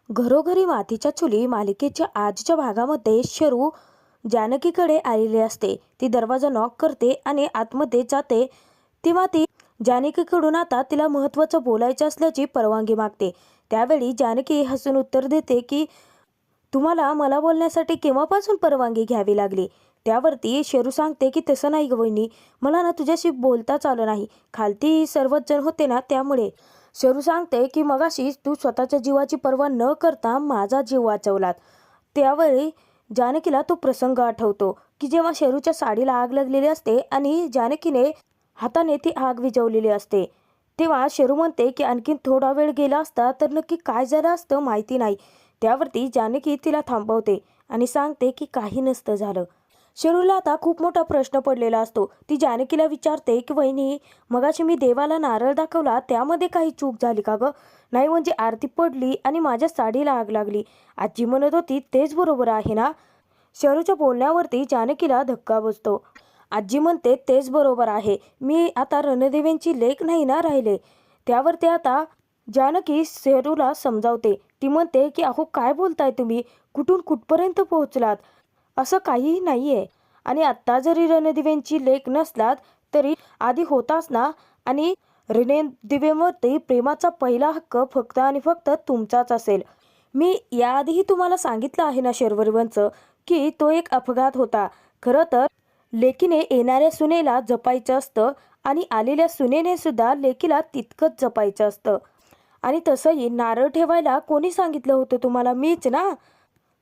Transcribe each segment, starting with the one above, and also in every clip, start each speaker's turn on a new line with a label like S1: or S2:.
S1: घरोघरी मातीच्या चुली मालिकेच्या आजच्या भागामध्ये शरू जानकीकडे आलेली असते. ती दरवाजा नॉक करते आणि आतमध्ये जाते. तेव्हा ती जानकीकडून आता तिला महत्त्वाचं बोलायचं असल्याची परवानगी मागते. त्यावेळी जानकी हसून उत्तर देते की तुम्हाला मला बोलण्यासाठी केव्हापासून परवानगी घ्यावी लागली. त्यावरती शेरू सांगते की तसं नाही ग वहिनी, मला ना तुझ्याशी बोलताच आलं नाही. खालती सर्वच जण होते ना त्यामुळे. शेरू सांगते की मगाशी तू स्वतःच्या जीवाची पर्वा न करता माझा जीव वाचवलात. त्यावेळी जानकीला तो प्रसंग आठवतो की जेव्हा शेरूच्या साडीला आग लागलेली असते आणि जानकीने हाताने ती आग विझवलेली असते. तेव्हा शेरू म्हणते की आणखीन थोडा वेळ गेला असता तर नक्की काय झालं असतं माहिती नाही. त्यावरती जानकी तिला थांबवते आणि सांगते की काही नसतं झालं. शेरूला आता खूप मोठा प्रश्न पडलेला असतो. ती जानकीला विचारते की वहिनी, मगाशी मी देवाला नारळ दाखवला त्यामध्ये काही चूक झाली का गं? नाही म्हणजे आरती पडली आणि माझ्या साडीला आग लागली. आजी म्हणत होती तेच बरोबर आहे ना? शेरूच्या बोलण्यावरती जानकीला धक्का बसतो. आजी म्हणते तेच बरोबर आहे, मी आता रणदेवींची लेक नाही ना राहिले. त्यावरती आता जानकी शेरूला समजावते. ती म्हणते की अहो काय बोलताय तुम्ही, कुठून कुठपर्यंत पोहोचलात? असं काहीही नाहीये. आणि आत्ता जरी रणदिव्यांची लेक नसलात तरी आधी होताच ना. आणि रणदिव्यांवरती प्रेमाचा पहिला हक्क फक्त आणि फक्त तुमचाच असेल. मी याआधीही तुम्हाला सांगितलं आहे ना शर्वरीवंच, की तो एक अपघात होता. खरं तर लेकीने येणाऱ्या सुनेला जपायचं असतं आणि आलेल्या सुनेने सुद्धा लेकीला तितकंच जपायचं असतं. आणि तसंही नारळ ठेवायला कोणी सांगितलं होतं तुम्हाला? मीच ना.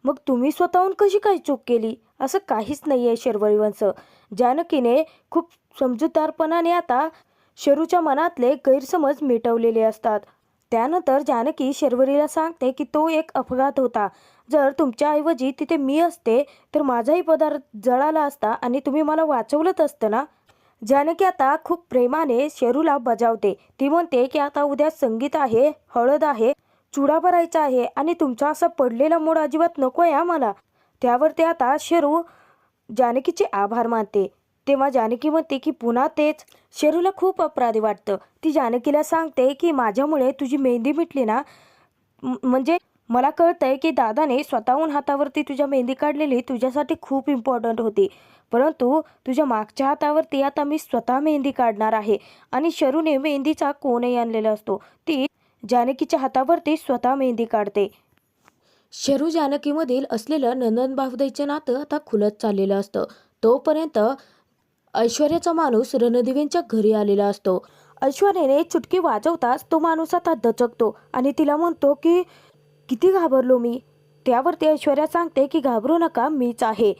S1: मग तुम्ही स्वतःहून कशी काय चूक केली? असं काहीच नाही आहे शर्वरीवंश. जानकीने खूप समजूतदारपणाने आता शरूच्या मनातले गैरसमज मिटवलेले असतात. त्यानंतर जानकी शर्वरीला सांगते की तो एक अपघात होता. जर तुमच्याऐवजी तिथे मी असते तर माझाही पदार्थ जळाला असता आणि तुम्ही मला वाचवलंच असतं ना. जानकी आता खूप प्रेमाने शेरूला बजावते. ती म्हणते की आता उद्या संगीत आहे, हळद आहे, चुडा भरायचा आहे आणि तुमचा असा पडलेला मूड अजिबात नको आहे मला. त्यावर ते आता शेरू जानकीचे आभार मानते. तेव्हा जानकी म्हणते की पुन्हा तेच. शेरूला खूप अपराधी वाटतं. ती जानकीला सांगते की माझ्यामुळे तुझी मेहंदी मिटली ना. म्हणजे मला कळतंय की दादाने स्वतःहून हातावरती तुझ्या मेहंदी काढलेली तुझ्यासाठी खूप इम्पॉर्टंट होती. परंतु तुझ्या मागच्या हातावरती आता मी स्वतः मेहंदी काढणार आहे. आणि शरूने मेहंदीचा कोणही आणलेला असतो. ती जानकीच्या हातावरती स्वतः मेहंदी काढते. शरू जानकीमधील असलेलं नंदन भावदाईचं नातं आता खुलत चाललेलं असतं. तोपर्यंत ऐश्वर्याचा माणूस रणदिवेंच्या घरी आलेला असतो. ऐश्वर्याने चुटकी वाजवताच तो माणूस आता दचकतो आणि तिला म्हणतो की किती घाबरलो मी. त्यावरती ऐश्वर्या सांगते की घाबरू नका, मीच आहे.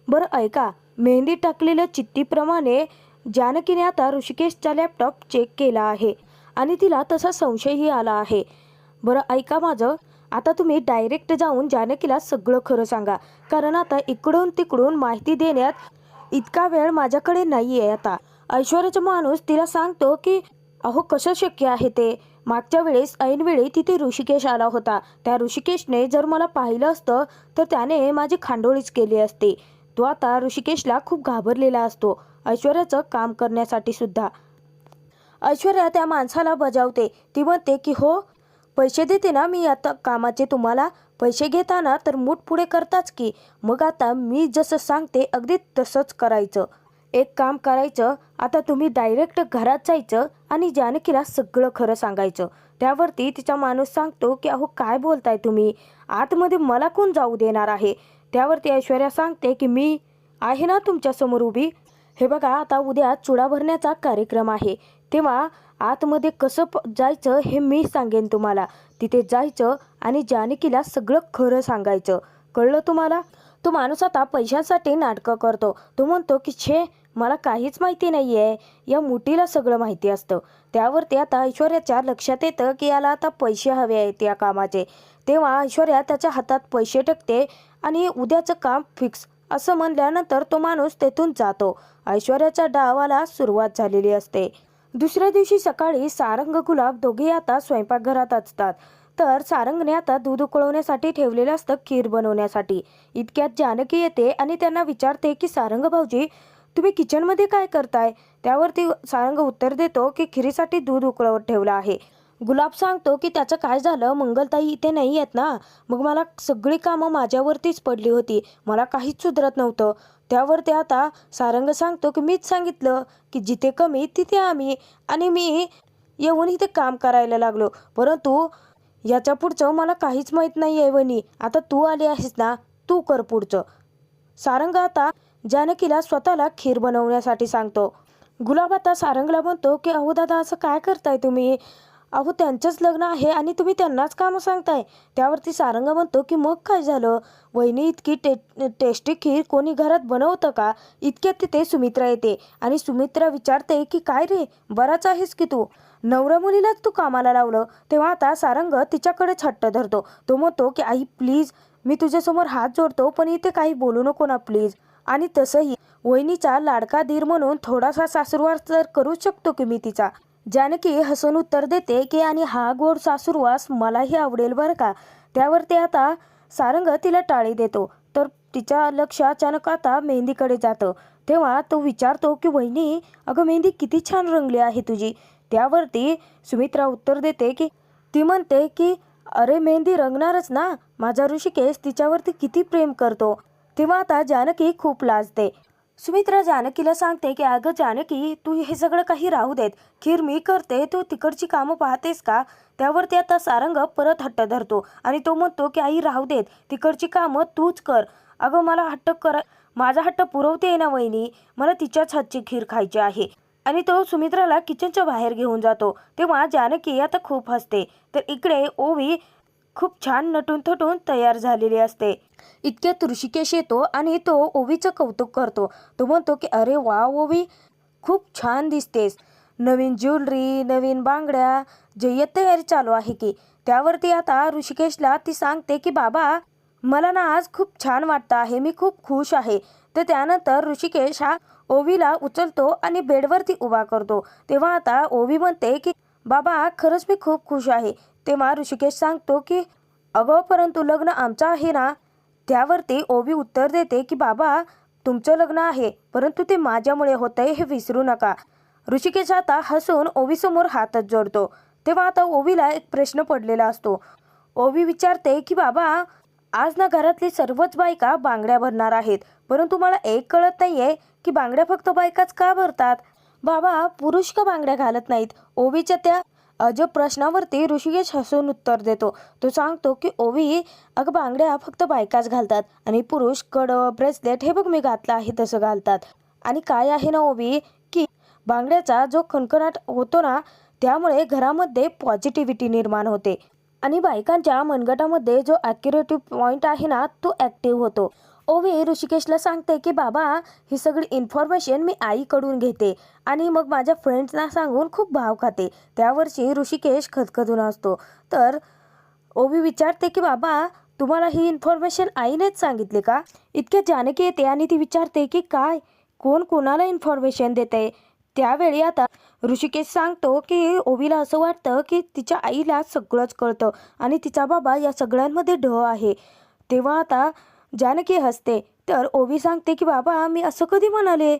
S1: बरं ऐका, मेहंदी टाकलेल्या चिठ्ठीप्रमाणे जानकीने आता ऋषिकेशचा लॅपटॉप चेक केला आहे आणि तिला तसा संशयही आला आहे. बरं ऐका माझं, आता तुम्ही डायरेक्ट जाऊन जानकीला सगळं खरं सांगा. कारण आता इकडून तिकडून माहिती देण्यात इतका वेळ माझ्याकडे नाही आहे आता. ऐश्वर्याचा माणूस तिला सांगतो की अहो कसं शक्य आहे ते? मागच्या वेळेस ऐनवेळी तिथे ऋषिकेश आला होता. त्या ऋषिकेशने जर मला पाहिलं असतं तर त्याने माझी खांडोळीच केली असती. तो आता ऋषिकेशला खूप घाबरलेला असतो, ऐश्वर्याचं काम करण्यासाठी सुद्धा. ऐश्वर्या त्या माणसाला बजावते. ती म्हणते की हो, पैसे देते ना मी आता कामाचे तुम्हाला. पैसे घेताना तर मूठ पुढे करताच की. मग आता मी जसं सांगते अगदी तसंच करायचं. एक काम करायचं, आता तुम्ही डायरेक्ट घरात जायचं आणि जानकीला सगळं खरं सांगायचं. त्यावरती तिचा माणूस सांगतो की अहो काय बोलताय तुम्ही, आतमध्ये मला कोण जाऊ देणार आहे? त्यावरती ऐश्वर्या सांगते की मी आहे ना तुमच्यासमोर उभी. हे बघा, आता उद्या चुडा भरण्याचा कार्यक्रम आहे. तेव्हा आतमध्ये कसं जायचं हे मी सांगेन तुम्हाला. तिथे जायचं आणि जानकीला सगळं खरं सांगायचं. कळलं तुम्हाला? तो माणूस आता पैशांसाठी नाटकं करतो. तो म्हणतो की छे, मला काहीच माहिती नाही आहे, या मुठीला सगळं माहिती असतं. त्यावरती आता ऐश्वर्याच्या लक्षात येतं की याला आता पैसे हवे आहेत या कामाचे. तेव्हा ऐश्वर्या त्याच्या हातात पैसे टाकते आणि उद्याचं काम फिक्स असं म्हणल्यानंतर तो माणूस तेथून जातो. ऐश्वर्याच्या डावाला सुरुवात झालेली असते. दुसऱ्या दिवशी सकाळी सारंग गुलाब दोघे आता स्वयंपाकघरात असतात. तर सारंगने आता दूध उकळवण्यासाठी ठेवलेलं असतं खीर बनवण्यासाठी. इतक्यात जानकी येते आणि त्यांना विचारते की सारंग भाऊजी, तुम्ही किचनमध्ये काय करताय? त्यावरती सारंग उत्तर देतो की खिरीसाठी दूध उकळवत ठेवलं आहे. गुलाब सांगतो की त्याचं काय झालं, मंगलताई इथे नाही आहेत ना. मग मला सगळी कामं माझ्यावरतीच पडली होती, मला काहीच सुधरत नव्हतं. त्यावर ते आता सारंग सांगतो की मीच सांगितलं की जिथे कमी तिथे आम्ही, आणि मी येऊन इथे काम करायला लागलो. परंतु याच्या पुढचं मला काहीच माहीत नाही आहे वहिनी. आता तू आली आहेस ना, तू कर पुढचं. सारंग आता जानकीला स्वतःला खीर बनवण्यासाठी सांगतो. गुलाब आता सारंगला म्हणतो की अहो दादा, असं काय करताय तुम्ही? अहो त्यांचंच लग्न आहे आणि तुम्ही त्यांनाच कामं सांगताय. त्यावरती सारंग म्हणतो की मग काय झालं वहिनी, इतकी टेस्टी खीर कोणी घरात बनवतं का? इतक्यात तिथे सुमित्रा येते आणि सुमित्रा विचारते की काय रे, बराच आहेस की तू, नवऱ्या मुलीलाच तू कामाला लावलं. तेव्हा आता सारंग तिच्याकडेच हट्ट धरतो. तो म्हणतो की आई प्लीज, मी तुझ्यासमोर हात जोडतो, पण इथे काही बोलू नको ना प्लीज. आणि तसंही वहिनीचा लाडका दीर म्हणून थोडासा सासूरवास तर करूच शकतो की मी तिचा. जानकी हसून उत्तर देते की आणि हा गोड सासूरवास मलाही आवडेल बरं का. त्यावरती आता सारंग तिला टाळी देतो. तर तिच्या लक्ष अचानक आता मेहंदीकडे जातं. तेव्हा तो विचारतो की वहिनी, अगं मेहंदी किती छान रंगली आहे तुझी. त्यावरती सुमित्रा उत्तर देते की ती म्हणते की अरे मेहंदी रंगणारच ना, माझा ऋषिकेश तिच्यावरती किती प्रेम करतो. तेव्हा आता जानकी खूप लाजते. सुमित्रा जानकीला सांगते की अगं जानकी, तू हे सगळं काही राहू देत, खीर मी करते, तू तिकडची कामं पाहतेस का? त्यावरती आता सारंग परत हट्ट धरतो आणि तो म्हणतो की आई राहू देत, तिकडची कामं तूच कर. अगं मला माझा हट्ट पुरवते ना वहिनी, मला तिच्याच हातची खीर खायची आहे. आणि तो सुमित्राला किचनच्या बाहेर घेऊन जातो. तेव्हा जानकी आता खूप हसते. तर इकडे ओवी खूप छान नटून थटून तयार झालेली असते. इतक्यात ऋषिकेश येतो आणि तो ओवीचं कौतुक करतो. तो म्हणतो की अरे वा ओवी, खूप छान दिसतेस, नवीन ज्वेलरी, नवीन बांगड्या, जय्यत तयारी चालू आहे की. त्यावरती आता ऋषिकेशला ती सांगते की बाबा, मला ना आज खूप छान वाटतं आहे, मी खूप खुश आहे. तर त्यानंतर ऋषिकेश हा ओवीला उचलतो आणि बेडवरती उभा करतो. तेव्हा आता ओवी म्हणते की बाबा खरंच मी खूप खुश आहे. तेव्हा ऋषिकेश सांगतो की अगं परंतु लग्न आमचं आहे ना. त्यावरती ओवी उत्तर देते की बाबा तुमचं लग्न आहे, परंतु ते माझ्यामुळे होतंय हे विसरू नका. ऋषिकेश आता हसून ओवीसमोर हातच जोडतो. तेव्हा आता ओवीला एक प्रश्न पडलेला असतो. ओवी विचारते की बाबा, आज ना घरातली सर्वच बायका बांगड्या भरणार आहेत, परंतु मला एक कळत नाहीये की बांगड्या फक्त बायकाच का भरतात? बाबा पुरुष का बांगड्या घालत नाहीत? ओवीच्या त्या अजब प्रश्नावरती ऋषिकेश हसून उत्तर देतो. तो सांगतो की ओवी, अगं बांगड्या फक्त बायकाच घालतात आणि पुरुष कडं, ब्रेसलेट हे बघ मी घातलं आहे तसं घालतात. आणि काय आहे ना ओवी, की बांगड्याचा जो खणखणाट होतो ना, त्यामुळे घरामध्ये पॉझिटिव्हिटी निर्माण होते आणि बायकांच्या मनगटामध्ये जो ॲक्युरेटिव्ह पॉईंट आहे ना, तो ॲक्टिव्ह होतो. ओवी ऋषिकेशला सांगते की बाबा, ही सगळी इन्फॉर्मेशन मी आईकडून घेते आणि मग माझ्या फ्रेंड्सना सांगून खूप भाव खाते. त्यावर्षी ऋषिकेश खदखदून असतो. तर ओवी विचारते की बाबा, तुम्हाला ही इन्फॉर्मेशन आईनेच सांगितली का? इतक्या जानकी येते आणि ती विचारते की काय, कोण कोणाला इन्फॉर्मेशन देते? त्यावेळी आता ऋषिकेश सांगतो की ओवीला असं वाटतं की तिच्या आईला सगळंच कळतं आणि तिचा बाबा या सगळ्यांमध्ये ढ आहे. तेव्हा आता जानकी हसते. तर ओवी सांगते की बाबा, मी असं कधी म्हणाले?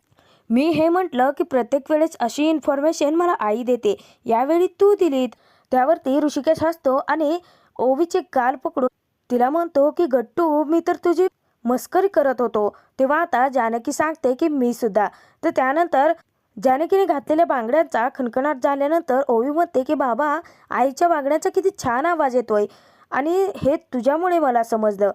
S1: मी हे म्हटलं की प्रत्येक वेळेस अशी इन्फॉर्मेशन मला आई देते, यावेळी तू दिलीत. त्यावरती ऋषिकेश हसतो आणि ओवीचे गाल पकडून तिला म्हणतो की गट्टू, मी तर तुझी मस्करी करत होतो. तेव्हा आता जानकी सांगते की मी सुद्धा. तर त्यानंतर जानकीने घातलेल्या बांगड्यांचा खणखणाट झाल्यानंतर ओवी म्हणते की बाबा, आईच्या बांगड्यांचा किती छान आवाज येतोय आणि हे तुझ्यामुळे मला समजलं.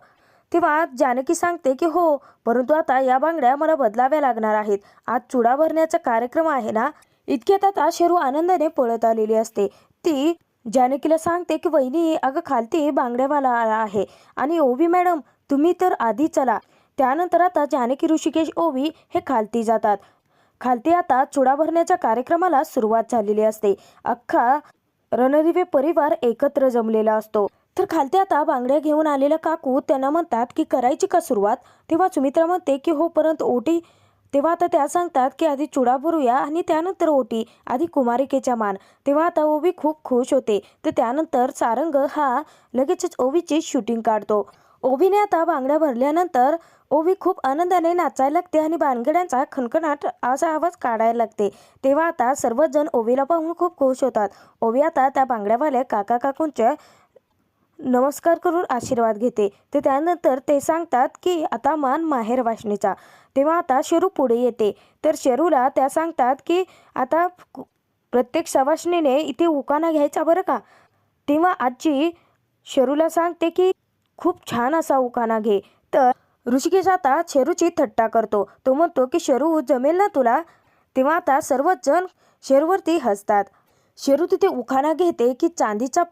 S1: तेव्हा जानकी सांगते की हो, परंतु आता या बांगड्या मला बदलाव्या लागणार आहेत. आज चुडा भरण्याचा कार्यक्रम आहे ना. इतक्यात आता शेरू आनंदाने पळत आलेली असते. ती जानकीला सांगते की वहिनी, अगं खालती बांगड्यावाला आला आहे आणि ओवी मॅडम तुम्ही तर आधी चला. त्यानंतर आता जानकी, ऋषिकेश, ओवी हे खालती जातात. खालती आता चुडा भरण्याच्या कार्यक्रमाला सुरुवात झालेली असते. अख्खा रणदिवे परिवार एकत्र जमलेला असतो. तर खालती आता बांगड्या घेऊन आलेल्या काकू त्यांना म्हणतात की करायची का सुरुवात? तेव्हा सुमित्रा म्हणते की हो, परंतु ओटी. तेव्हा आता त्या सांगतात की आधी चुडा भरूया आणि त्यानंतर ओटी, आधी कुमारिकेचा मान. तेव्हा आता ओवी खूप खुश होते. तर त्यानंतर सारंग हा लगेचच ओवीची शूटिंग काढतो. ओवीने आता बांगड्या भरल्यानंतर ओवी खूप आनंदाने नाचायला लागते आणि भानगड्यांचा खणखणाट असा आवाज काढायला लागते। तेव्हा आता सर्वजण ओवीला पाहून खूप खुश होतात। ओवी आता त्या बांगड्यावाल्या काका काकूंच्या नमस्कार करून आशीर्वाद घेते। ते त्यानंतर ते सांगतात की आता मान माहेर वाशनीचा। तेव्हा आता शेरू पुढे येते, तर शेरूला त्या सांगतात की आता प्रत्येक सवाष्णीने इथे उखाणा घ्यायचा बरं का। तेव्हा आजी शेरूला सांगते की खूप छान असा उखाणा घे। तर ऋषिकेश आता शेरूची थट्टा करतो। तो म्हणतो की शेरू जमेल ना तुला। तेव्हा आता सर्वच जण शेरूवरती हसतात। शेरू तिथे उखाणा घेते की चांदीचा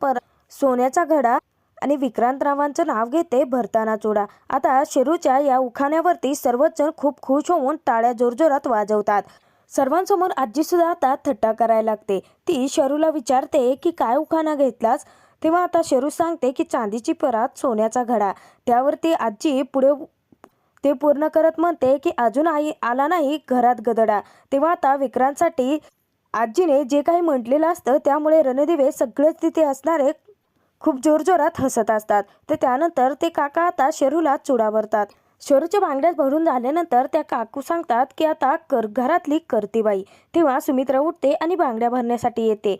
S1: सोन्याचा घडा आणि विक्रांतरावांचं नाव घेते भरताना चुडा। आता शेरूच्या या उखाण्यावरती सर्वच जण खूप खुश होऊन टाळ्या जोरजोरात वाजवतात। सर्वांसमोर आजी सुद्धा आता थट्टा करायला लागते। ती शेरूला विचारते की काय उखाणा घेतलास। तेव्हा आता शेरू सांगते की चांदीची परात सोन्याचा घडा। त्यावरती आजी पुढे ते पूर्ण करत म्हणते की अजून आई आला नाही घरात गदडा। तेव्हा आता विक्रांतसाठी आजीने जे काही म्हटलेलं असतं त्यामुळे रणदिवे सगळेच तिथे असणारे खूप जोरजोरात हसत असतात। तर त्यानंतर ते काका आता शेरूला चुडा भरतात। शेरूच्या बांगड्यात भरून झाल्यानंतर त्या काकू सांगतात की आता घरातली करती बाई। तेव्हा सुमित्रा उठते आणि बांगड्या भरण्यासाठी येते।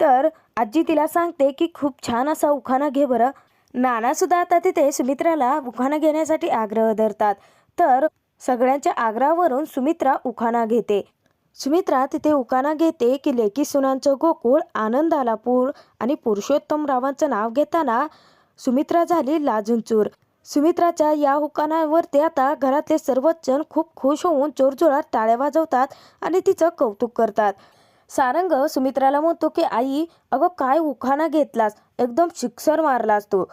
S1: तर आजी तिला सांगते की खूप छान असा उखाणा घे बरं। नाना सुद्धा आता तिथे सुमित्राला उखाणा घेण्यासाठी आग्रह धरतात। तर सगळ्यांच्या आग्रहावरून सुमित्रा उखाणा घेते। सुमित्रा तिथे उखाणा घेते की लेकी सुनांचं गोकुळ आनंदाला पूर आणि पुरुषोत्तमरावांचं नाव घेताना सुमित्रा झाली लाजून चूर। सुमित्राच्या या उखाणावरती आता घरातले सर्वच जण खूप खुश होऊन जोरजोरात टाळ्या वाजवतात आणि तिचं कौतुक करतात। सारंग सुमित्राला म्हणतो की आई अगं काय उखाणा घेतलास, एकदम शिक्सर मारलास तू।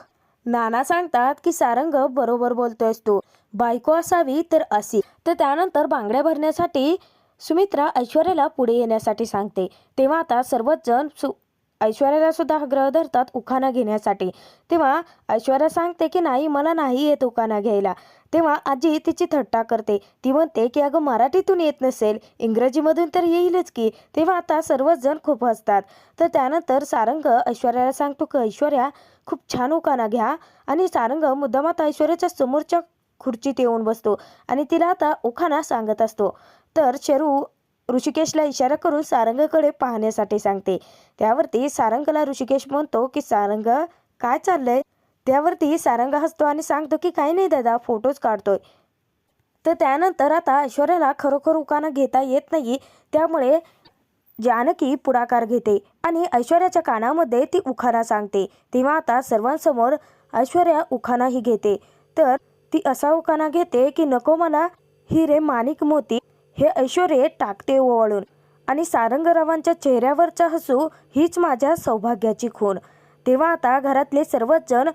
S1: नाना सांगतात की सारंग बरोबर बोलतोयस तू, बायको असावी तर अशी। तर त्यानंतर बांगड्या भरण्यासाठी सुमित्रा ऐश्वर्याला पुढे येण्यासाठी सांगते। तेव्हा आता सर्वच जण ऐश्वर्याला सुद्धा आग्रह धरतात उखाणा घेण्यासाठी। तेव्हा ऐश्वर्या सांगते की नाही मला नाही येत उखाणा घ्यायला। तेव्हा आजी तिची थट्टा करते। ती म्हणते की अगं मराठीतून येत नसेल इंग्रजीमधून तर येईलच की। तेव्हा आता सर्वच जण खूप हसतात। तर त्यानंतर सारंग ऐश्वर्याला सांगतो की ऐश्वर्या खूप छान उखाणा घ्या। आणि सारंग मुद्दाम आता ऐश्वर्याच्या समोरच्या खुर्चीत येऊन बसतो आणि तिला आता उखाणा सांगत असतो। तर शेरू ऋषिकेशला इशारा करून सारंगकडे पाहण्यासाठी सांगते। त्यावरती सारंगला ऋषिकेश म्हणतो की सारंग काय चाललंय। त्यावरती सारंग हसतो आणि सांगतो की काही नाही दादा फोटोज काढतोय। तर त्यानंतर आता ऐश्वर्याला खरोखर उखाणा घेता येत नाही, त्यामुळे जानकी पुढाकार घेते आणि ऐश्वर्याच्या कानामध्ये ती उखाणा सांगते। तेव्हा आता सर्वांसमोर ऐश्वर्या उखाणाही घेते। तर ती असा उखाणा घेते की नको मला हिरे माणिक मोती हे ऐश्वर्ये टाकते ओवाळून आणि सारंगरावांच्या चेहऱ्यावरचा हसू हीच माझ्या सौभाग्याची खूण। तेव्हा आता घरातले सर्वच जण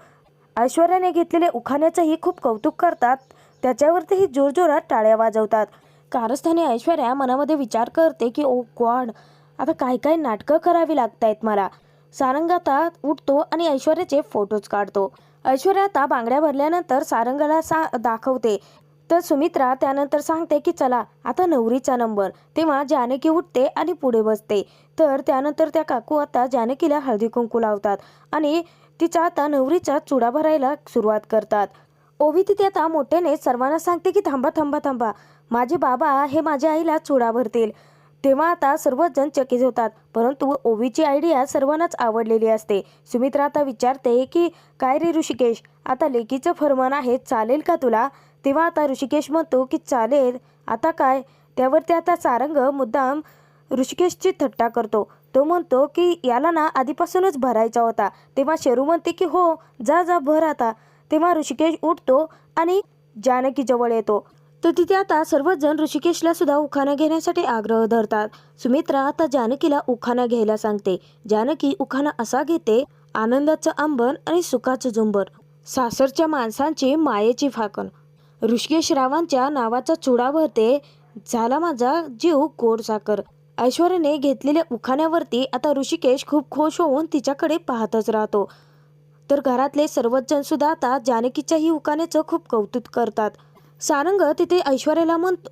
S1: ऐश्वर्याने घेतलेले उखाण्याचंही खूप कौतुक करतात, त्याच्यावरतीही जोरजोरात टाळ्या वाजवतात। कारस्थानी ऐश्वर्या मनामध्ये विचार करते की ओ गॉड आता काय काय नाटकं करावी लागतायत मला। सारंग आता उठतो आणि ऐश्वर्याचे फोटोज काढतो। ऐश्वर्या आता बांगड्या भरल्यानंतर सारंगला दाखवते। तर सुमित्रा त्यानंतर सांगते की चला आता नवरीचा नंबर। तेव्हा जानकी उठते आणि पुढे बसते। तर त्यानंतर त्या काकू आता जानकीला हळदी कुंकू लावतात आणि तिचा आता नवरीचा चुडा भरायला सुरुवात करतात। ओवी तिथे आता मोठ्याने सर्वांना सांगते की थांबा थांबा थांबा, माझे बाबा हे माझ्या आईला चुडा भरतील। तेव्हा आता सर्वच जण चकित होतात, परंतु ओवीची आयडिया सर्वांनाच आवडलेली असते। सुमित्रा आता विचारते की काय रे ऋषिकेश, आता लेकीचं फरमान आहे चालेल का तुला। तेव्हा आता ऋषिकेश म्हणतो की चालेल आता काय। त्यावरती आता सारंग मुद्दाम ऋषिकेशची थट्टा करतो। तो म्हणतो की याला ना आधीपासूनच भरायचा होता। तेव्हा शेरू म्हणते की हो जा जा भर आता। तेव्हा ऋषिकेश उठतो आणि जानकी जवळ येतो। तर तिथे आता सर्वच जण ऋषिकेशला सुद्धा उखाणा घेण्यासाठी आग्रह धरतात। सुमित्रा आता जानकीला उखाणा घ्यायला सांगते। जानकी उखाणा असा घेते, आनंदाचं अंबन आणि सुखाचं झुंबर, सासरच्या माणसांची मायेची फाकण, ऋषिकेश रावांच्या नावाचा चुडा भरते, झाला माझा जीव गोड साखर। ऐश्वर्याने घेतलेल्या उखाण्यावरती आता ऋषिकेश खूप खुश होऊन तिच्याकडे पाहतच राहतो। तर घरातले सर्वच जण सुद्धा आता जानकीच्याही उखाण्याचं खूप कौतुक करतात। सारंग तिथे ऐश्वर्याला म्हणतो,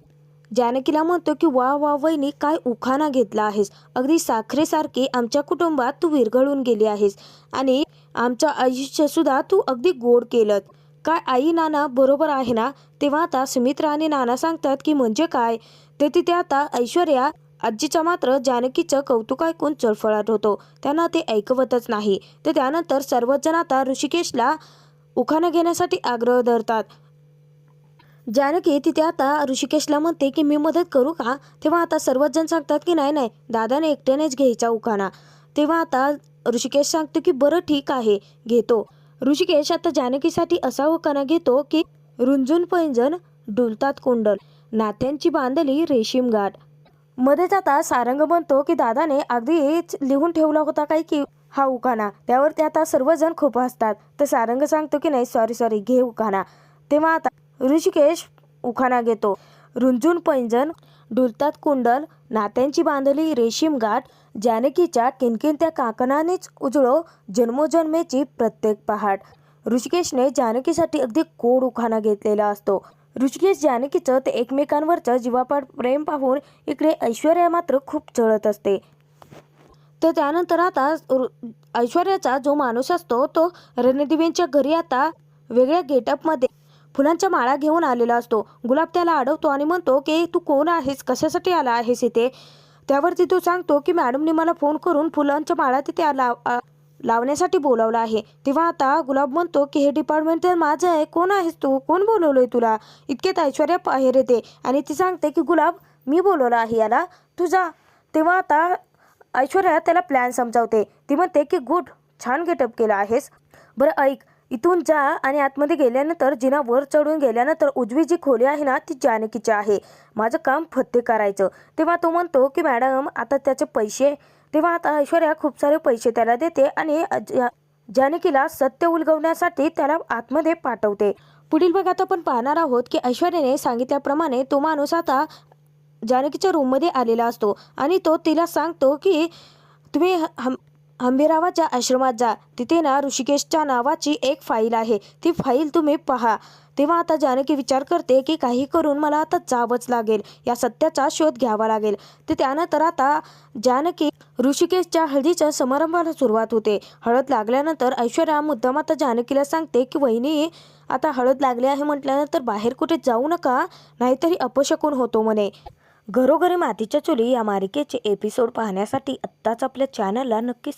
S1: जानकीला म्हणतो की वा वा वहिनी काय उखाणा घेतला आहेस, अगदी साखरेसारखी आमच्या कुटुंबात तू विरघळून गेली आहेस आणि आमचं आयुष्य सुद्धा तू अगदी गोड केलं। काय आई नाना बरोबर आहे ना? तेव्हा आता सुमित्रा आणि नाना सांगतात की म्हणजे काय? ते तिथे आता ऐश्वर्या आजीचा मात्र जानकीचं कौतुक ऐकून चळफळत होतो. त्यांना ते ऐकवतच नाही. तर त्यानंतर सर्वच जण आता ऋषिकेशला उखाणा घेण्यासाठी आग्रह धरतात. जानकी तिथे आता ऋषिकेशला म्हणते की मी मदत करू का? तेव्हा आता सर्वच जण सांगतात की नाही नाही, दादाने एकट्यानेच घ्यायचा उखाणा. तेव्हा आता ऋषिकेश सांगतो की बरं ठीक आहे, घेतो. ऋषिकेश आता जानकीसाठी असा उखाणा घेतो की रुंजून पैंजण डुलतात कुंडल, नात्यांची बांधली रेशीम गाठ. मध्येच आता सारंग म्हणतो की दादाने अगदीच लिहून ठेवला होता काय की हा उखाणा. त्यावरती आता सर्वजण खूप हसतात. तर सारंग सांगतो की नाही सॉरी घे उखाणा. तेव्हा आता ऋषिकेश उखाणा घेतो. रुंजून पैंजण डुलतात कुंडल, नात्यांची बांधली रेशीम गाठ, जानकीच्या किणकिणत्या काकणानेच उजळो जन्मोजन्मेची प्रत्येक पहाट. ऋषिकेशने जानकीसाठी अगदी गोड उखाणा घेतलेला असतो. ऋषिकेश जानकीचं ते एकमेकांवरचं जीवापाड प्रेम पाहून इकडे ऐश्वर्या मात्र खूप चळत असते. तर त्यानंतर आता ऐश्वर्याचा जो माणूस असतो तो रणदिव्यांच्या घरी आता वेगळ्या गेटअपमध्ये फुलांच्या माळा घेऊन आलेला असतो. गुलाब त्याला अडवतो आणि म्हणतो की तू कोण आहेस, कशासाठी आला आहेस इथे? त्यावरती तो सांगतो की मॅडमने मला फोन करून फुलांच्या माळा तिथे लावण्यासाठी बोलावलं आहे. तेव्हा आता गुलाब म्हणतो की हे डिपार्टमेंट तर माझं आहे, कोण आहेस तू, कोण बोलवलंय तुला? इतक्यात ऐश्वर्या बाहेर येते आणि ती सांगते की गुलाब मी बोलवलं आहे याला, तू जा. तेव्हा आता ऐश्वर्या त्याला प्लॅन समजावते. ती म्हणते की गुड, छान गेटअप केला आहेस. बरं ऐक, इथून जा आणि आतमध्ये गेल्यानंतर जिना वर चढून गेल्यानंतर उजवी जी खोली आहे ना ती जानकीची आहे. माझं काम फत्ते करायचं. तेव्हा तो म्हणतो की मॅडम आता त्याचे पैसे. तेव्हा आता ऐश्वर्या खूप सारे पैसे त्याला देते आणि जानकीला सत्य उलगवण्यासाठी त्याला आतमध्ये पाठवते. पुढील भागात आपण पाहणार आहोत की ऐश्वर्याने सांगितल्याप्रमाणे तो माणूस आता जानकीच्या रूममध्ये आलेला असतो आणि तो तिला सांगतो की तुम्ही हंबीरावाच्या आश्रमात जा. तिथे ना ऋषिकेशच्या नावाची एक फाईल आहे, ती फाईल तुम्ही पहा. तेव्हा आता जानकी विचार करते की काही करून मला आता जावंच लागेल, या सत्याचा शोध घ्यावा लागेल. तर त्यानंतर आता जानकी ऋषिकेशच्या हळदीच्या समारंभाला सुरुवात होते. हळद लागल्यानंतर ऐश्वर्या मुद्दाम आता जानकीला सांगते की वहिनी आता हळद लागली आहे म्हटल्यानंतर बाहेर कुठे जाऊ नका, नाहीतरी अपशकुन होतो म्हणे. घरोघरी मातीच्या चुली या मालिकेचे एपिसोड पाहण्यासाठी आत्ताच आपल्या चॅनलला नक्की